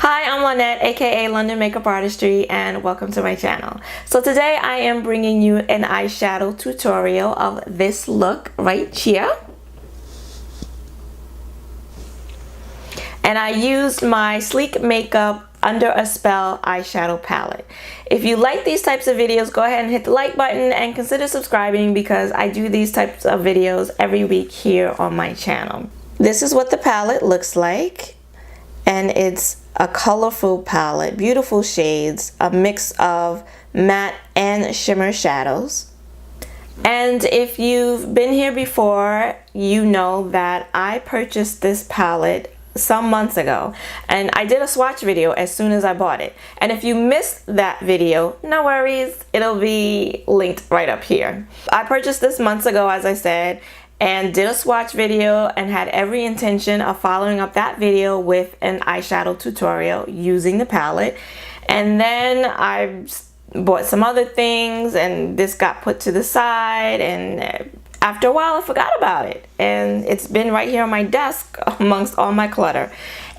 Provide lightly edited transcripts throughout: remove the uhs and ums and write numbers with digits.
Hi, I'm Lynette, aka London Makeup Artistry, and welcome to my channel. So today I am bringing you an eyeshadow tutorial of this look right here. And I used my Sleek Makeup Under a Spell eyeshadow palette. If you like these types of videos, go ahead and hit the like button and consider subscribing because I do these types of videos every week here on my channel. This is what the palette looks like, and it's a colorful palette, beautiful shades, a mix of matte and shimmer shadows. And if you've been here before, you know that I purchased this palette some months ago, and I did a swatch video as soon as I bought it. And if you missed that video, no worries, it'll be linked right up here. I purchased this months ago, as I said, and did a swatch video and had every intention of following up that video with an eyeshadow tutorial using the palette. And then I bought some other things and this got put to the side, and after a while I forgot about it, and it's been right here on my desk amongst all my clutter.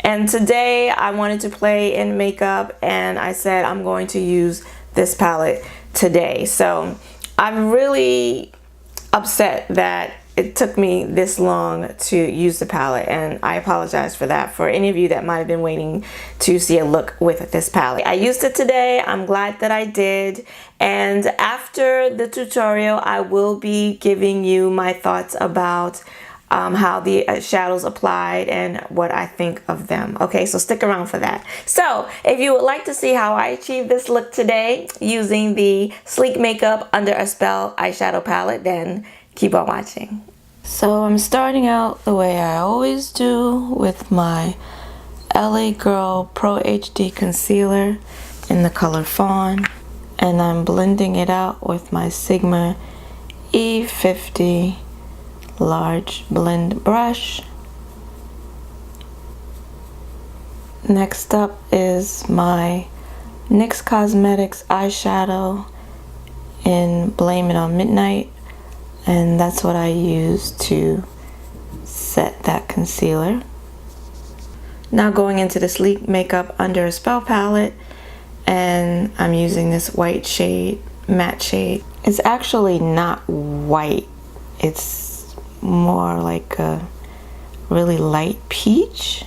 And today I wanted to play in makeup, and I said I'm going to use this palette today. So I'm really upset that it took me this long to use the palette, and I apologize for that for any of you that might have been waiting to see a look with this palette. I used it today. I'm glad that I did, and after the tutorial I will be giving you my thoughts about how the shadows applied and what I think of them. Okay, so stick around for that. So if you would like to see how I achieved this look today using the Sleek Makeup Under a Spell eyeshadow palette, then keep on watching. So I'm starting out the way I always do with my LA Girl Pro HD concealer in the color Fawn, and I'm blending it out with my Sigma E50 large blend brush. Next up is my NYX Cosmetics eyeshadow in Blame It on Midnight, and that's what I use to set that concealer. Now going into the Sleek Makeup Under a Spell palette, and I'm using this white shade, matte shade. It's actually not white, it's more like a really light peach,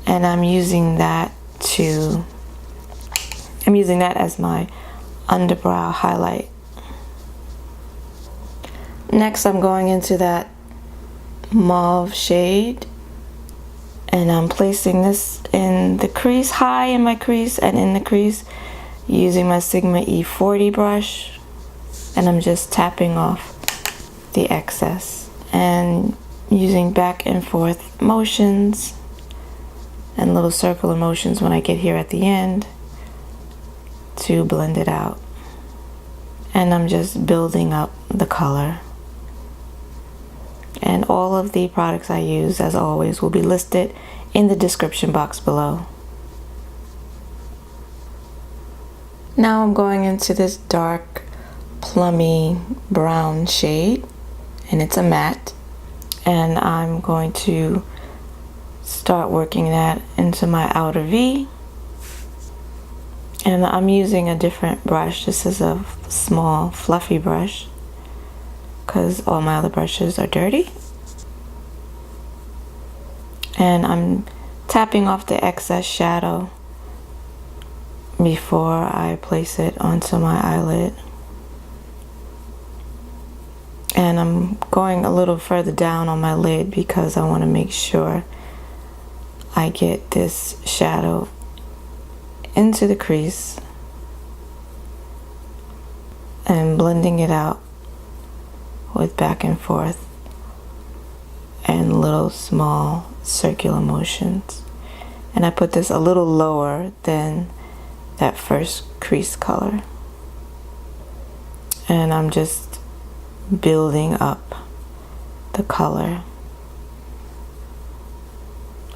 and I'm using that as my underbrow highlight. Next I'm going into that mauve shade, and I'm placing this in the crease, high in my crease and in the crease, using my Sigma E40 brush, and I'm just tapping off the excess and using back and forth motions and little circular motions when I get here at the end to blend it out. And I'm just building up the color. And all of the products I use, as always, will be listed in the description box below. Now I'm going into this dark plummy brown shade, and it's a matte, and I'm going to start working that into my outer V. And I'm using a different brush. This is a small fluffy brush because all my other brushes are dirty. And I'm tapping off the excess shadow before I place it onto my eyelid. And I'm going a little further down on my lid because I want to make sure I get this shadow into the crease, and blending it out with back and forth and little small circular motions. And I put this a little lower than that first crease color, and I'm just building up the color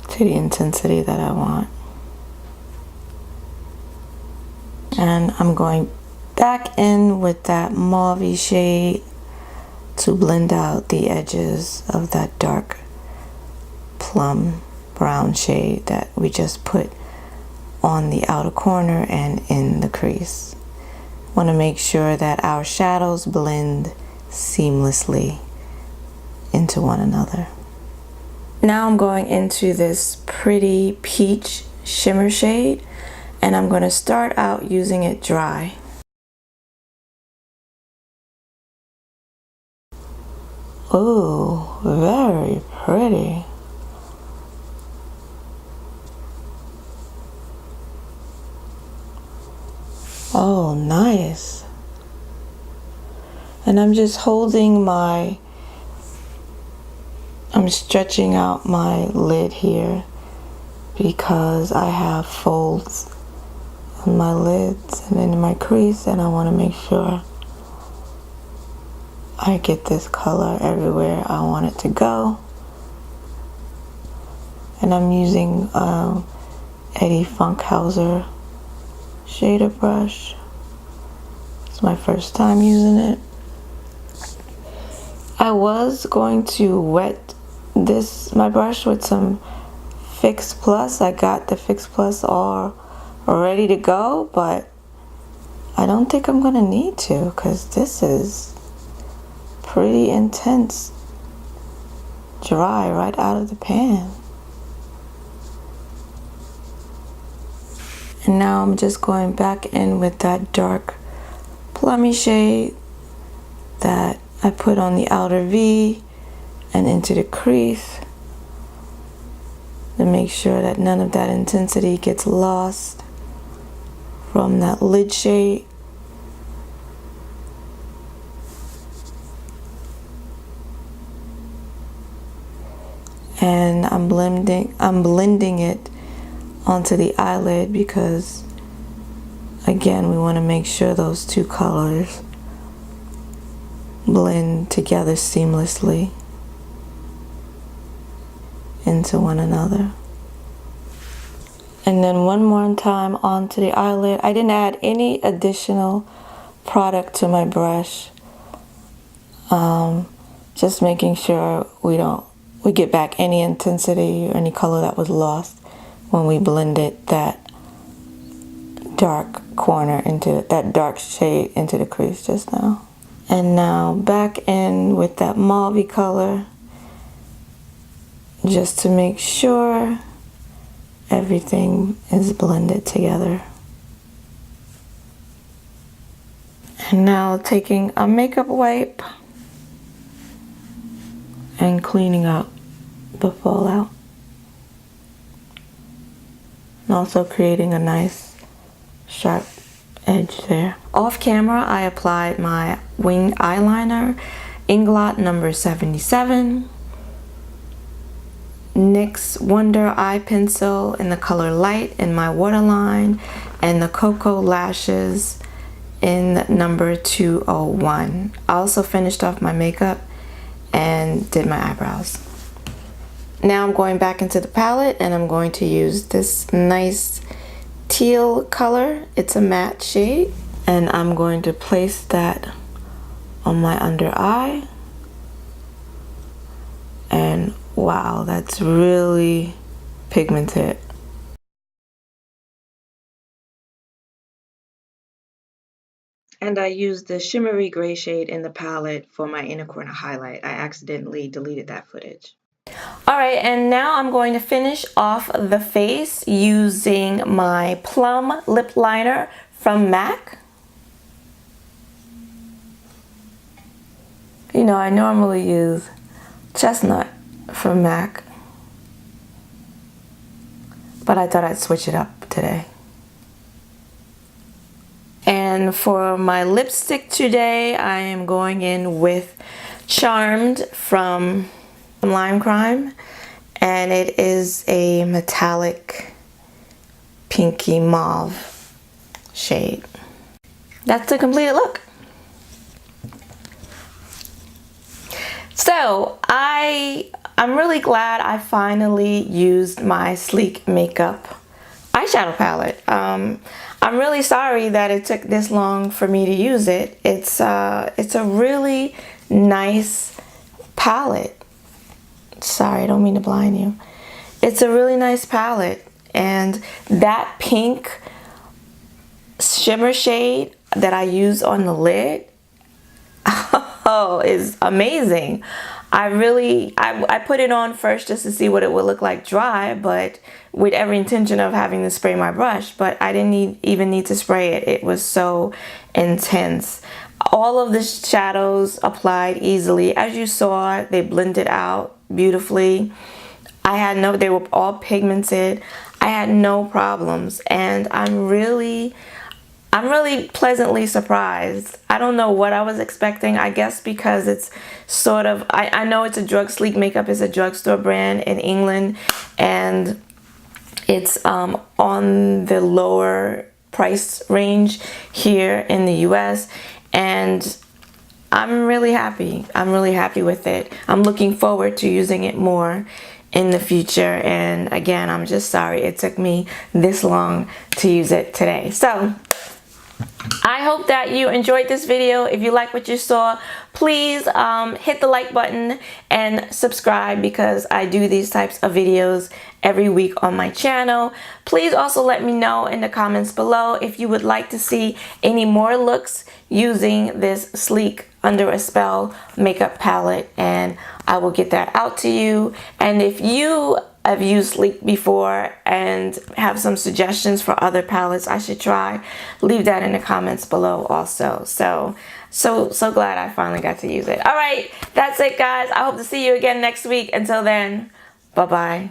to the intensity that I want. And I'm going back in with that mauve shade to blend out the edges of that dark plum brown shade that we just put on the outer corner and in the crease. Want to make sure that our shadows blend seamlessly into one another. Now I'm going into this pretty peach shimmer shade, and I'm going to start out using it dry. Ooh, very pretty. Oh, nice. And I'm just holding I'm stretching out my lid here because I have folds on my lids and in my crease, and I want to make sure I get this color everywhere I want it to go. And I'm using Eddie Funkhauser shader brush. It's my first time using it. I was going to wet my brush with some Fix Plus. I got the Fix Plus all ready to go, but I don't think I'm gonna need to because this is pretty intense dry right out of the pan. And now I'm just going back in with that dark plummy shade that I put on the outer V and into the crease to make sure that none of that intensity gets lost from that lid shade. And I'm blending it onto the eyelid because, again, we want to make sure those two colors blend together seamlessly into one another. And then one more time onto the eyelid. I didn't add any additional product to my brush. Just making sure we get back any intensity or any color that was lost when we blended that dark corner into that dark shade into the crease just now. And now back in with that mauvey color just to make sure everything is blended together. And now taking a makeup wipe and cleaning up the fallout. And also creating a nice sharp edge there. Off camera, I applied my wing eyeliner, Inglot number 77, NYX Wonder Eye Pencil in the color Light in my waterline, and the Koko Lashes in number 201. I also finished off my makeup and did my eyebrows. Now I'm going back into the palette and I'm going to use this nice teal color. It's a matte shade, and I'm going to place that on my under eye. And wow, that's really pigmented. And I used the shimmery gray shade in the palette for my inner corner highlight. I accidentally deleted that footage. Alright, and now I'm going to finish off the face using my Plum lip liner from MAC. You know, I normally use Chestnut from MAC, but I thought I'd switch it up today. And for my lipstick today, I am going in with Charmed from Lime Crime, and it is a metallic pinky mauve shade. That's the completed look. So I'm really glad I finally used my Sleek Makeup eyeshadow palette. I'm really sorry that it took this long for me to use it. It's a really nice palette. Sorry, I don't mean to blind you. It's a really nice palette. and that pink shimmer shade that I use on the lid, oh, is amazing. I put it on first just to see what it would look like dry, but with every intention of having to spray my brush, but I didn't even need to spray it. It was so intense. All of the shadows applied easily. As you saw, they blended out beautifully. They were all pigmented. I had no problems, and I'm really pleasantly surprised. I don't know what I was expecting. I guess because it's sort of, I know it's a Sleek Makeup is a drugstore brand in England, and it's on the lower price range here in the US, and I'm really happy. I'm really happy with it. I'm looking forward to using it more in the future, and again, I'm just sorry it took me this long to use it today. So I hope that you enjoyed this video. If you like what you saw, please hit the like button and subscribe, because I do these types of videos every week on my channel. Please also let me know in the comments below if you would like to see any more looks using this Sleek Under a Spell makeup palette, and I will get that out to you. And if you have used Sleek before and have some suggestions for other palettes I should try, leave that in the comments below also. So glad I finally got to use it. All right, that's it, guys. I hope to see you again next week. Until then, bye-bye.